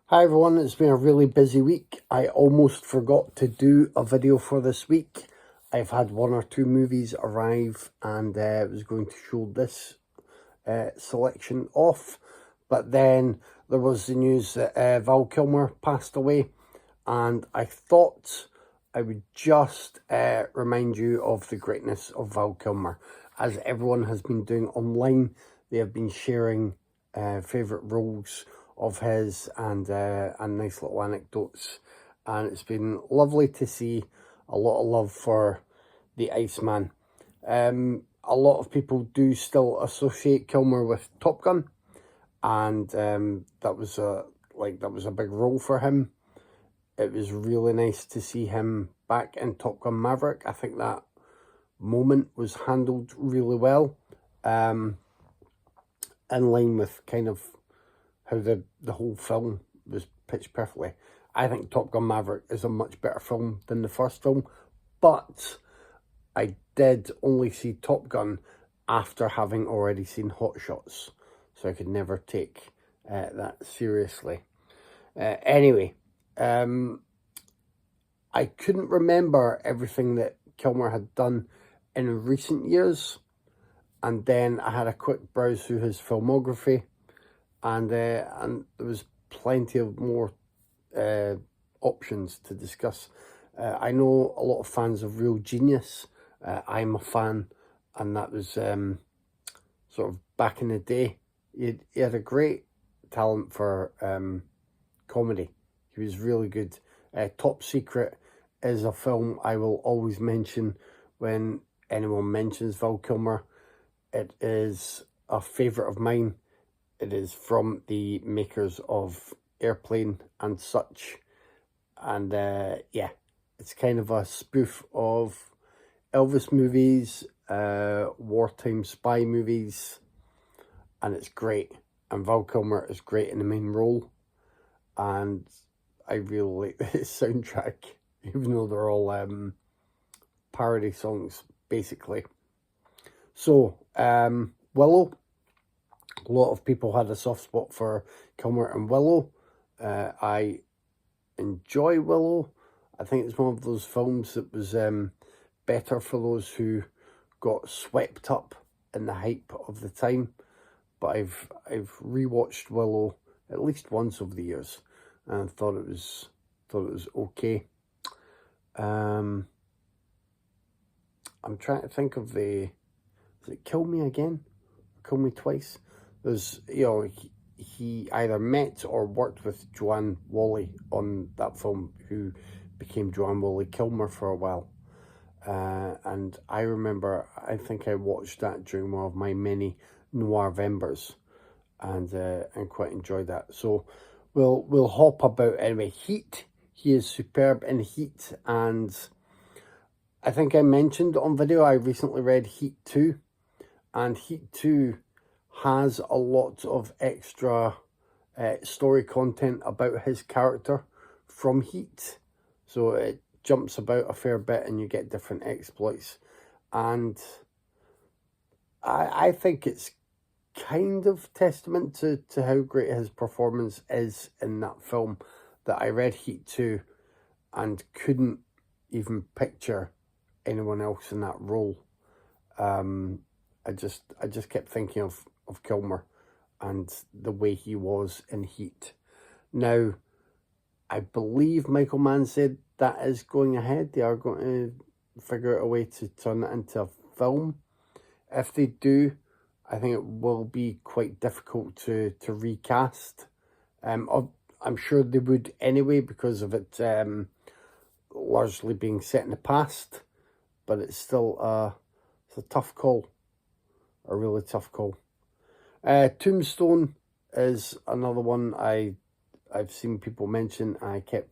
Hi everyone, it's been a really busy week. I almost forgot to do a video for this week. I've had one or two movies arrive and I was going to show this selection off. But then there was the news that Val Kilmer passed away, and I thought I would just remind you of the greatness of Val Kilmer. As everyone has been doing online, they have been sharing favourite roles of his and nice little anecdotes, and it's been lovely to see a lot of love for the Iceman. A lot of people do still associate Kilmer with Top Gun, and that was a big role for him. It was really nice to see him back in Top Gun Maverick. I think that moment was handled really well, in line with kind of how the whole film was pitched perfectly. I think Top Gun Maverick is a much better film than the first film, but I did only see Top Gun after having already seen Hot Shots, so I could never take that seriously. Anyway, I couldn't remember everything that Kilmer had done in recent years, and then I had a quick browse through his filmography, and there was plenty of more options to discuss. I know a lot of fans of Real Genius. I'm a fan, and that was sort of back in the day. He had a great talent for comedy. He was really good. Top Secret is a film I will always mention when anyone mentions Val Kilmer. It is a favourite of mine. It is from the makers of Airplane and such. And yeah, it's kind of a spoof of Elvis movies, wartime spy movies, and it's great. And Val Kilmer is great in the main role, and I really like the soundtrack, even though they're all parody songs, basically. So, Willow. A lot of people had a soft spot for Kilmer and Willow. I enjoy Willow. I think it's one of those films that was better for those who got swept up in the hype of the time. But I've rewatched Willow at least once over the years, and thought it was okay. I'm trying to think of is it Kill Me Again? Kill Me Twice? There's, he either met or worked with Joanne Whalley on that film, who became Joanne Whalley Kilmer for a while. And I remember, I think I watched that during one of my many Noir-vembers, and quite enjoyed that. So we'll hop about anyway. Heat. He is superb in Heat, and I think I mentioned on video I recently read Heat 2, and Heat 2 has a lot of extra story content about his character from Heat. So it jumps about a fair bit and you get different exploits. And I think it's kind of testament to how great his performance is in that film that I read Heat 2 and couldn't even picture anyone else in that role. I just kept thinking of Kilmer and the way he was in Heat. Now, I believe Michael Mann said that is going ahead. They are going to figure out a way to turn it into a film. If they do, I think it will be quite difficult to recast. I'm sure they would anyway, because of it largely being set in the past. But it's still it's a tough call, a really tough call. Tombstone is another one I've seen people mention. I kept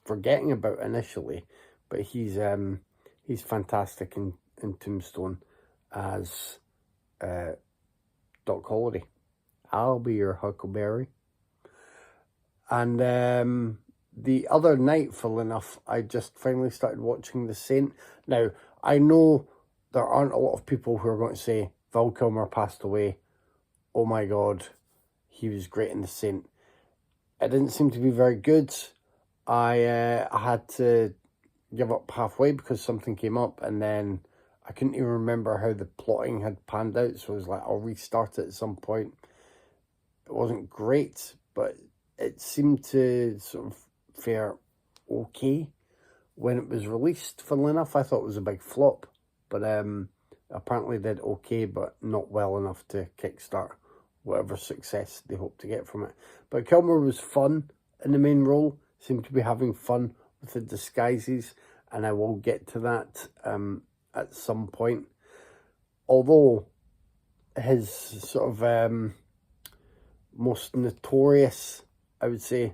forgetting about initially, but he's fantastic in Tombstone as Doc Holliday. I'll be your Huckleberry. And the other night, full enough, I just finally started watching The Saint. Now, I know there aren't a lot of people who are going to say Val Kilmer passed away. Oh my God, he was great in The Saint. it didn't seem to be very good. I had to give up halfway because something came up, and then I couldn't even remember how the plotting had panned out, so I was like, I'll restart it at some point. It wasn't great, but it seemed to sort of fare okay when it was released. Funnily enough, I thought it was a big flop, but apparently did okay, but not well enough to kickstart whatever success they hoped to get from it. But Kilmer was fun in the main role, seemed to be having fun with the disguises, and I will get to that at some point. Although his sort of most notorious, I would say,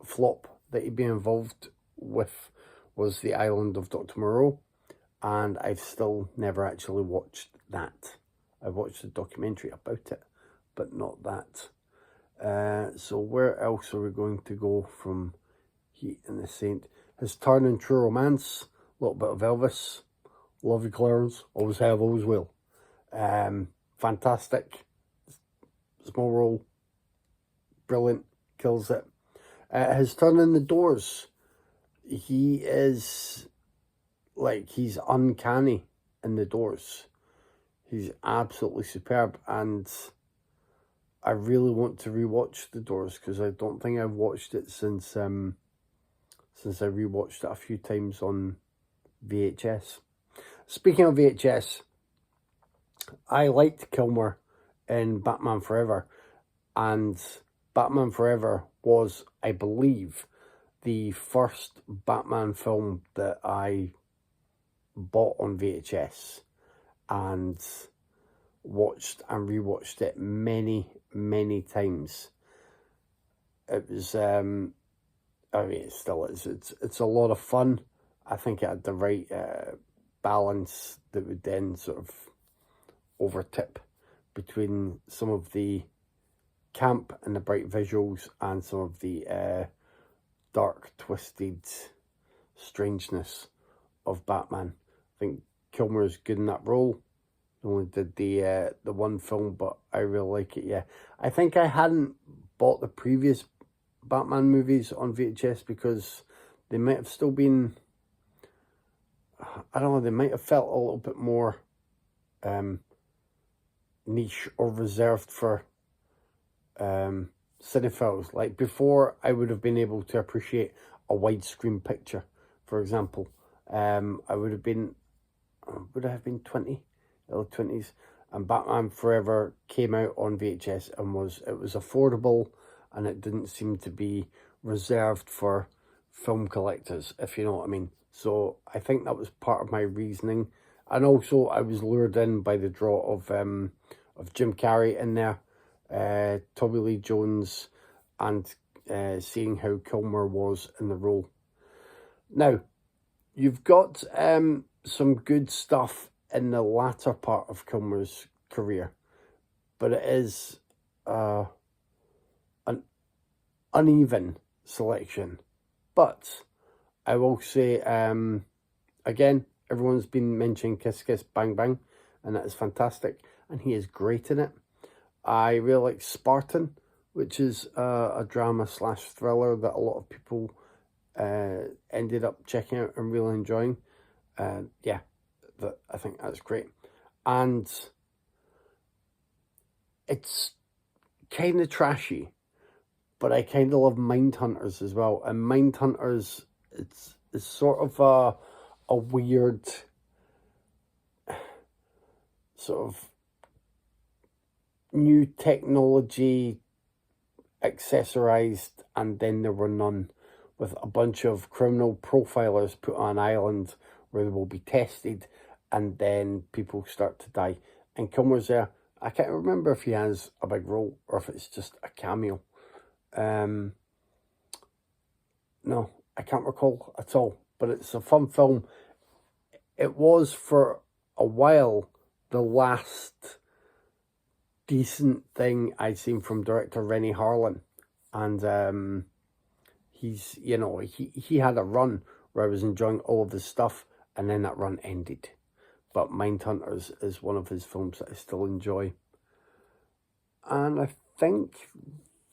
flop that he'd been involved with was The Island of Dr. Moreau, and I've still never actually watched that. I watched a documentary about it, but not that. So where else are we going to go from Heat and the Saint? His turn in True Romance, a little bit of Elvis. Love you, Clarence. Always have, always will. Fantastic. Small role. Brilliant. Kills it. His turn in The Doors. He is like, he's uncanny in The Doors. He's absolutely superb, and I really want to rewatch The Doors because I don't think I've watched it since I rewatched it a few times on VHS. Speaking of VHS, I liked Kilmer in Batman Forever, and Batman Forever was, I believe, the first Batman film that I bought on VHS and watched and rewatched it many, many times. It was, I mean, it still is. It's a lot of fun. I think it had the right balance that would then sort of overtip between some of the camp and the bright visuals and some of the dark, twisted strangeness of Batman. I think Kilmer is good in that role. He only did the one film, but I really like it, yeah. I think I hadn't bought the previous Batman movies on VHS because they might have still been, I don't know, they might have felt a little bit more niche or reserved for cinephiles. Like before, I would have been able to appreciate a widescreen picture, for example. I would have been, would I have been 20, early 20s, and Batman Forever came out on VHS and it was affordable, and it didn't seem to be reserved for film collectors, if you know what I mean. So I think that was part of my reasoning, and also I was lured in by the draw of Jim Carrey in there, Tommy Lee Jones, and seeing how Kilmer was in the role. Now, you've got some good stuff in the latter part of Kilmer's career, but it is an uneven selection. But I will say, again, everyone's been mentioning Kiss Kiss Bang Bang, and that is fantastic, and he is great in it. I really like Spartan, which is a drama / thriller that a lot of people ended up checking out and really enjoying. Yeah, I think that's great. And it's kind of trashy, but I kind of love Mindhunters as well. And Mindhunters, it's sort of a weird sort of new technology accessorized, and then there were none, with a bunch of criminal profilers put on an island where they will be tested, and then people start to die. And Kilmer's there. I can't remember if he has a big role or if it's just a cameo. No, I can't recall at all, but it's a fun film. It was for a while the last decent thing I'd seen from director Rennie Harlin, and he's, you know, he had a run where I was enjoying all of his stuff, and then that run ended. But Mindhunters is one of his films that I still enjoy. And I think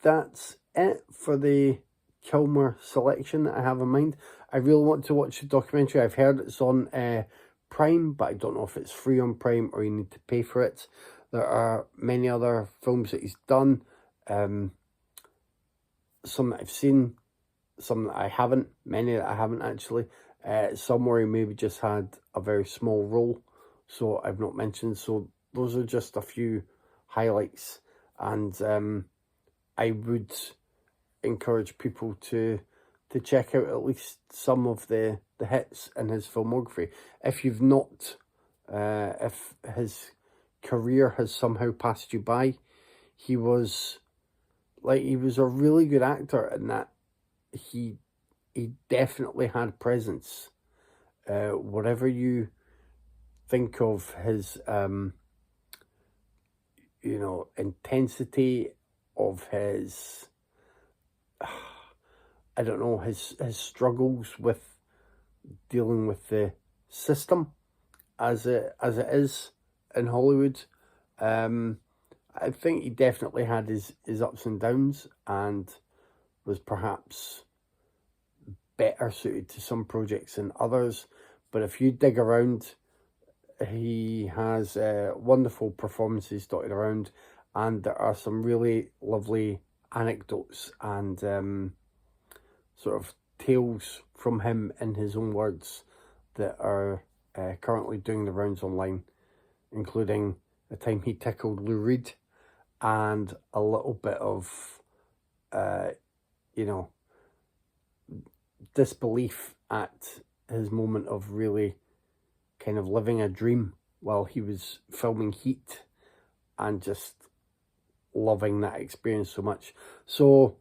that's it for the Kilmer selection that I have in mind. I really want to watch the documentary. I've heard it's on Prime, but I don't know if it's free on Prime or you need to pay for it. There are many other films that he's done. Some that I've seen, some that I haven't, many that I haven't actually. Some where he maybe just had a very small role, so I've not mentioned. So those are just a few highlights, and I would encourage people to check out at least some of the hits in his filmography. If you've not, if his career has somehow passed you by, he was a really good actor in that he definitely had presence. Whatever you think of his intensity of his I don't know, his struggles with dealing with the system as it is in Hollywood. I think he definitely had his ups and downs and was perhaps better suited to some projects than others. But if you dig around, he has wonderful performances dotted around, and there are some really lovely anecdotes and sort of tales from him in his own words that are currently doing the rounds online, including the time he tickled Lou Reed and a little bit of, disbelief at his moment of really kind of living a dream while he was filming Heat and just loving that experience so much. So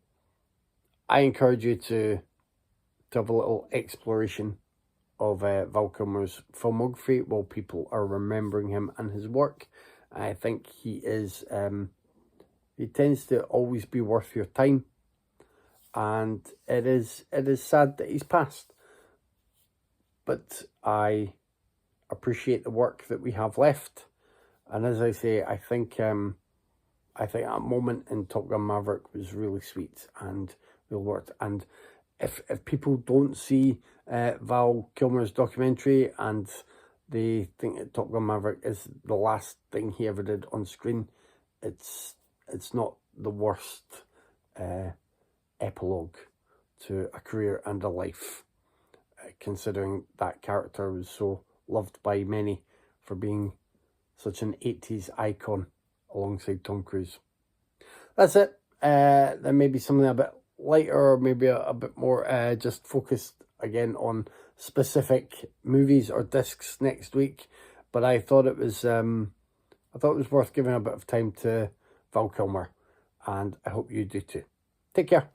I encourage you to have a little exploration of Val Kilmer's filmography while people are remembering him and his work. I think he tends to always be worth your time, and it is sad that he's passed. But I appreciate the work that we have left, and as I say, I think that moment in Top Gun Maverick was really sweet and well worked. And if people don't see Val Kilmer's documentary and they think that Top Gun Maverick is the last thing he ever did on screen, it's not the worst epilogue to a career and a life, considering that character was so loved by many for being such an 80s icon alongside Tom Cruise. That's it. There may be something a bit lighter, or maybe a bit more just focused again on specific movies or discs next week. But I thought it was worth giving a bit of time to Val Kilmer, and I hope you do too. Take care.